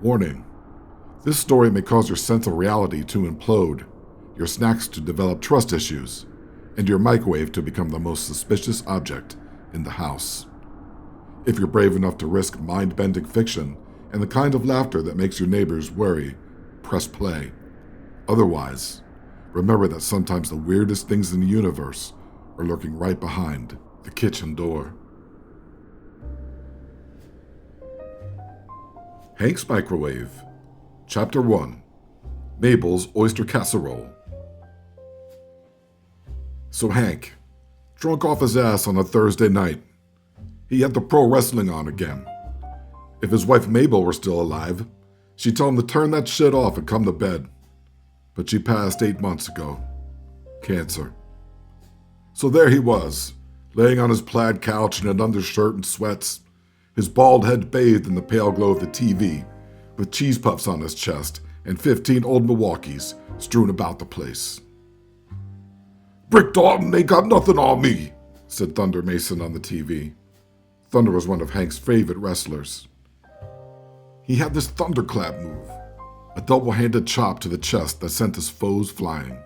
Warning: this story may cause your sense of reality to implode, your snacks to develop trust issues, and your microwave to become the most suspicious object in the house. If you're brave enough to risk mind-bending fiction and the kind of laughter that makes your neighbors worry, press play. Otherwise, remember that sometimes the weirdest things in the universe are lurking right behind the kitchen door. Hank's Microwave, Chapter 1, Mabel's Oyster Casserole. So Hank, drunk off his ass on a Thursday night, he had the pro wrestling on again. If his wife Mabel were still alive, she'd tell him to turn that shit off and come to bed. But she passed 8 months ago. Cancer. So there he was, laying on his plaid couch in an undershirt and sweats, his bald head bathed in the pale glow of the TV, with cheese puffs on his chest and 15 old Milwaukees strewn about the place. "Brick Dalton ain't got nothing on me," said Thunder Mason on the TV. Thunder was one of Hank's favorite wrestlers. He had this thunderclap move, a double-handed chop to the chest that sent his foes flying.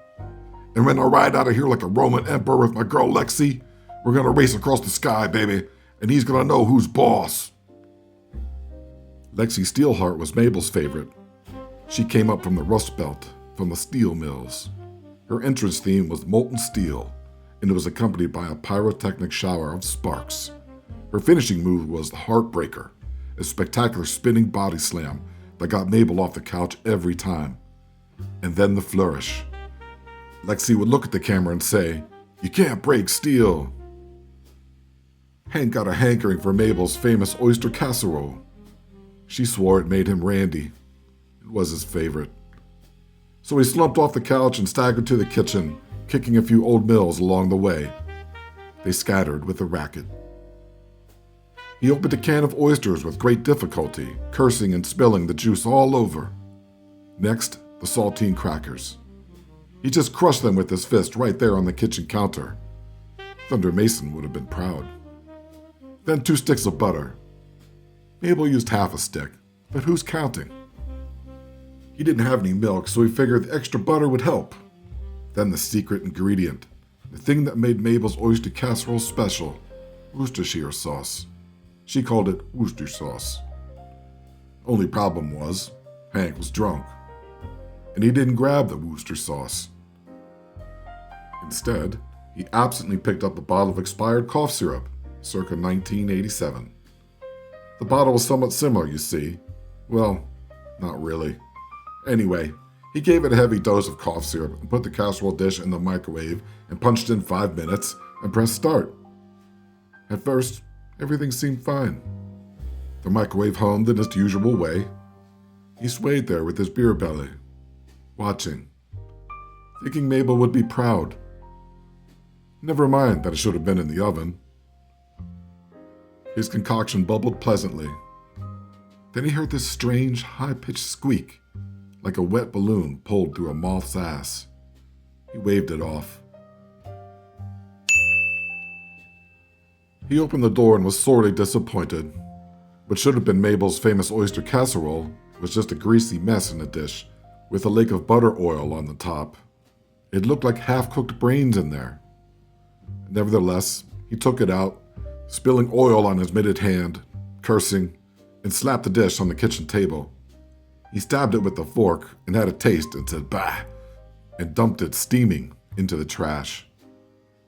"And when I ride out of here like a Roman emperor with my girl Lexi, we're gonna race across the sky, baby, and he's gonna know who's boss." Lexi Steelheart was Mabel's favorite. She came up from the Rust Belt, from the steel mills. Her entrance theme was molten steel, and it was accompanied by a pyrotechnic shower of sparks. Her finishing move was the Heartbreaker, a spectacular spinning body slam that got Mabel off the couch every time. And then the flourish. Lexi would look at the camera and say, "You can't break steel." Hank got a hankering for Mabel's famous oyster casserole. She swore it made him randy. It was his favorite. So he slumped off the couch and staggered to the kitchen, kicking a few old mills along the way. They scattered with a racket. He opened a can of oysters with great difficulty, cursing and spilling the juice all over. Next, the saltine crackers. He just crushed them with his fist right there on the kitchen counter. Thunder Mason would have been proud. Then 2 sticks of butter. Mabel used half a stick, but who's counting? He didn't have any milk, so he figured the extra butter would help. Then the secret ingredient, the thing that made Mabel's oyster casserole special, Worcestershire sauce. She called it Worcester sauce. Only problem was, Hank was drunk, and he didn't grab the Worcester sauce. Instead, he absently picked up a bottle of expired cough syrup, circa 1987. The bottle was somewhat similar, you see. Well, not really. Anyway, he gave it a heavy dose of cough syrup and put the casserole dish in the microwave and punched in 5 minutes and pressed start. At first, everything seemed fine. The microwave hummed in its usual way. He swayed there with his beer belly, watching, thinking Mabel would be proud. Never mind that it should have been in the oven. His concoction bubbled pleasantly. Then he heard this strange, high-pitched squeak, like a wet balloon pulled through a moth's ass. He waved it off. He opened the door and was sorely disappointed. What should have been Mabel's famous oyster casserole was just a greasy mess in a dish, with a lake of butter oil on the top. It looked like half-cooked brains in there. Nevertheless, he took it out, spilling oil on his mitted hand, cursing, and slapped the dish on the kitchen table. He stabbed it with a fork and had a taste and said, "Bah," and dumped it steaming into the trash.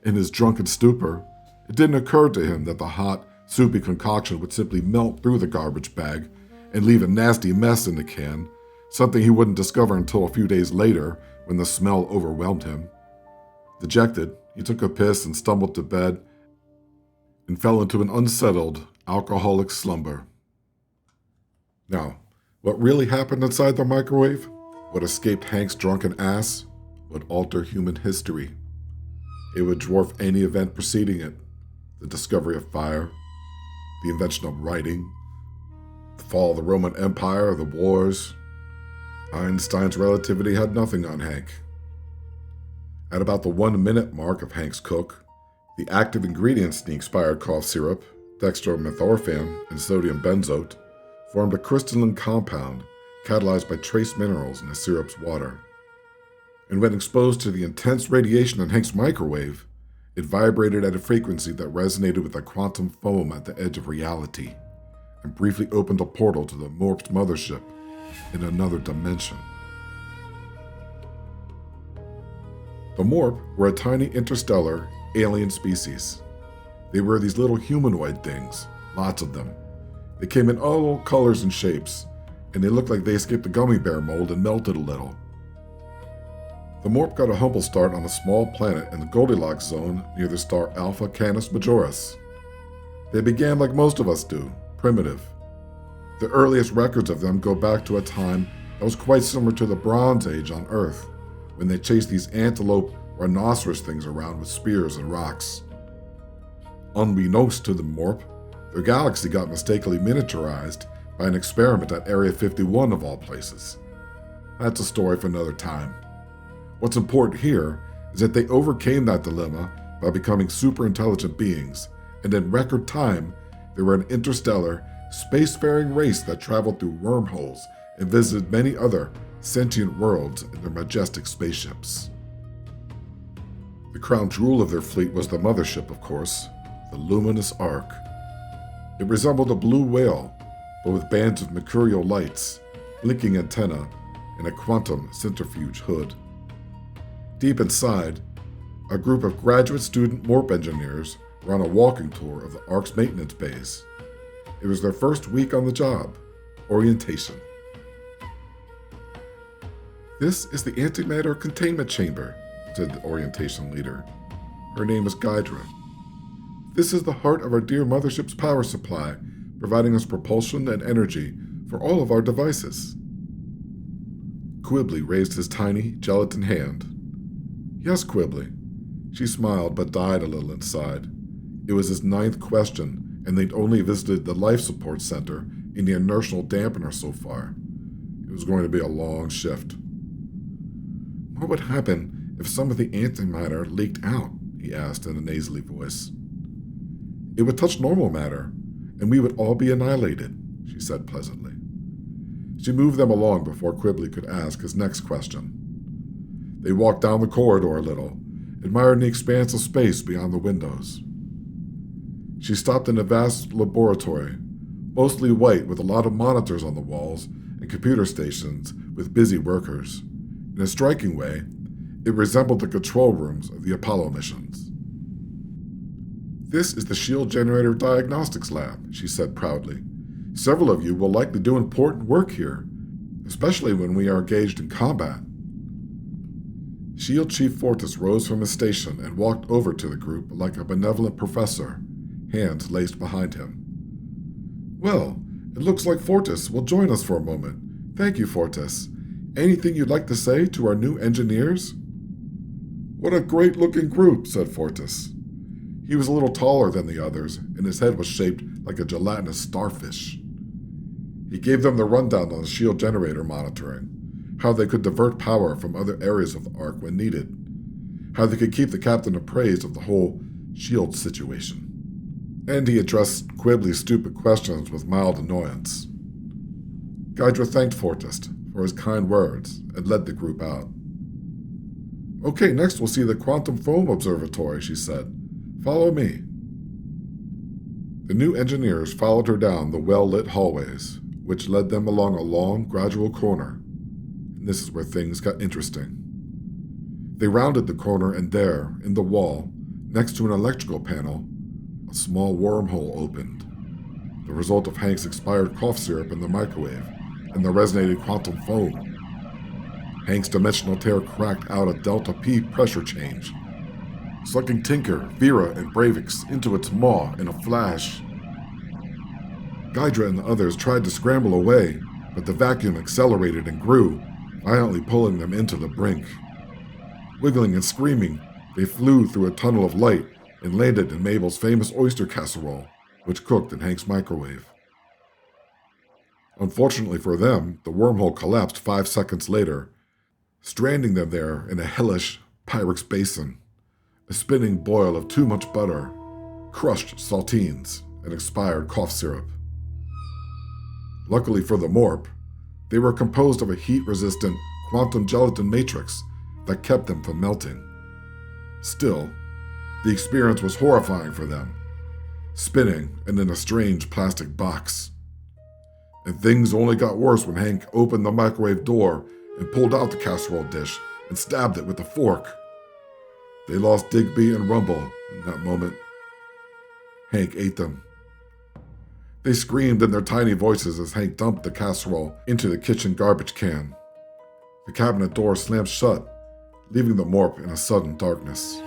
In his drunken stupor, it didn't occur to him that the hot, soupy concoction would simply melt through the garbage bag and leave a nasty mess in the can, something he wouldn't discover until a few days later when the smell overwhelmed him. Dejected, he took a piss and stumbled to bed and fell into an unsettled, alcoholic slumber. Now, what really happened inside the microwave, what escaped Hank's drunken ass, would alter human history. It would dwarf any event preceding it: the discovery of fire, the invention of writing, the fall of the Roman Empire, the wars. Einstein's relativity had nothing on Hank. At about the 1-minute mark of Hank's cook, the active ingredients in the expired cough syrup, dextromethorphan and sodium benzoate, formed a crystalline compound catalyzed by trace minerals in the syrup's water. And when exposed to the intense radiation in Hank's microwave, it vibrated at a frequency that resonated with the quantum foam at the edge of reality, and briefly opened a portal to the Morp's mothership in another dimension. The Morp were a tiny interstellar alien species. They were these little humanoid things, lots of them. They came in all colors and shapes, and they looked like they escaped the gummy bear mold and melted a little. The Morp got a humble start on a small planet in the Goldilocks zone near the star Alpha Canis Majoris. They began like most of us do, primitive. The earliest records of them go back to a time that was quite similar to the Bronze Age on Earth, when they chased these antelope rhinoceros things around with spears and rocks. Unbeknownst to the Morp, their galaxy got mistakenly miniaturized by an experiment at Area 51 of all places. That's a story for another time. What's important here is that they overcame that dilemma by becoming super intelligent beings, and in record time, they were an interstellar, spacefaring race that traveled through wormholes and visited many other sentient worlds in their majestic spaceships. The crown jewel of their fleet was the mothership, of course, the luminous Ark. It resembled a blue whale, but with bands of mercurial lights, blinking antennae, and a quantum centrifuge hood. Deep inside, a group of graduate student Morp engineers were on a walking tour of the Ark's maintenance bays. It was their first week on the job, orientation. "This is the antimatter containment chamber," said the orientation leader. Her name was Gydra. "This is the heart of our dear mothership's power supply, providing us propulsion and energy for all of our devices." Quibbly raised his tiny, gelatin hand. "Yes, Quibbly." She smiled but died a little inside. It was his 9th question, and they'd only visited the life support center in the inertial dampener so far. It was going to be a long shift. "What would happen if some of the antimatter leaked out?" he asked in a nasally voice. "It would touch normal matter, and we would all be annihilated," she said pleasantly. She moved them along before Quibbly could ask his next question. They walked down the corridor a little, admiring the expanse of space beyond the windows. She stopped in a vast laboratory, mostly white with a lot of monitors on the walls and computer stations with busy workers. In a striking way, it resembled the control rooms of the Apollo missions. "This is the Shield Generator Diagnostics Lab," she said proudly. "Several of you will likely do important work here, especially when we are engaged in combat." Shield Chief Fortis rose from his station and walked over to the group like a benevolent professor, hands laced behind him. "Well, it looks like Fortis will join us for a moment. Thank you, Fortis. Anything you'd like to say to our new engineers?" "What a great-looking group," said Fortis. He was a little taller than the others, and his head was shaped like a gelatinous starfish. He gave them the rundown on the shield generator monitoring, how they could divert power from other areas of the Ark when needed, how they could keep the captain appraised of the whole shield situation. And he addressed Quibbly's stupid questions with mild annoyance. Gydra thanked Fortis for his kind words and led the group out. "Okay, next we'll see the Quantum Foam Observatory," she said. "Follow me." The new engineers followed her down the well-lit hallways, which led them along a long, gradual corner. And this is where things got interesting. They rounded the corner, and there, in the wall, next to an electrical panel, a small wormhole opened, the result of Hank's expired cough syrup in the microwave and the resonating quantum foam. Hank's dimensional tear cracked out a Delta P pressure change, sucking Tinker, Vera, and Bravix into its maw in a flash. Gydra and the others tried to scramble away, but the vacuum accelerated and grew, violently pulling them into the brink. Wiggling and screaming, they flew through a tunnel of light and landed in Mabel's famous oyster casserole, which cooked in Hank's microwave. Unfortunately for them, the wormhole collapsed 5 seconds later, stranding them there in a hellish Pyrex basin, a spinning boil of too much butter, crushed saltines, and expired cough syrup. Luckily for the Morp, They were composed of a heat-resistant quantum gelatin matrix that kept them from melting. Still, the experience was horrifying for them, spinning and in a strange plastic box. And things only got worse when Hank opened the microwave door and pulled out the casserole dish and stabbed it with a fork. They lost Digby and Rumble in that moment. Hank ate them. They screamed in their tiny voices as Hank dumped the casserole into the kitchen garbage can. The cabinet door slammed shut, leaving the morp in a sudden darkness.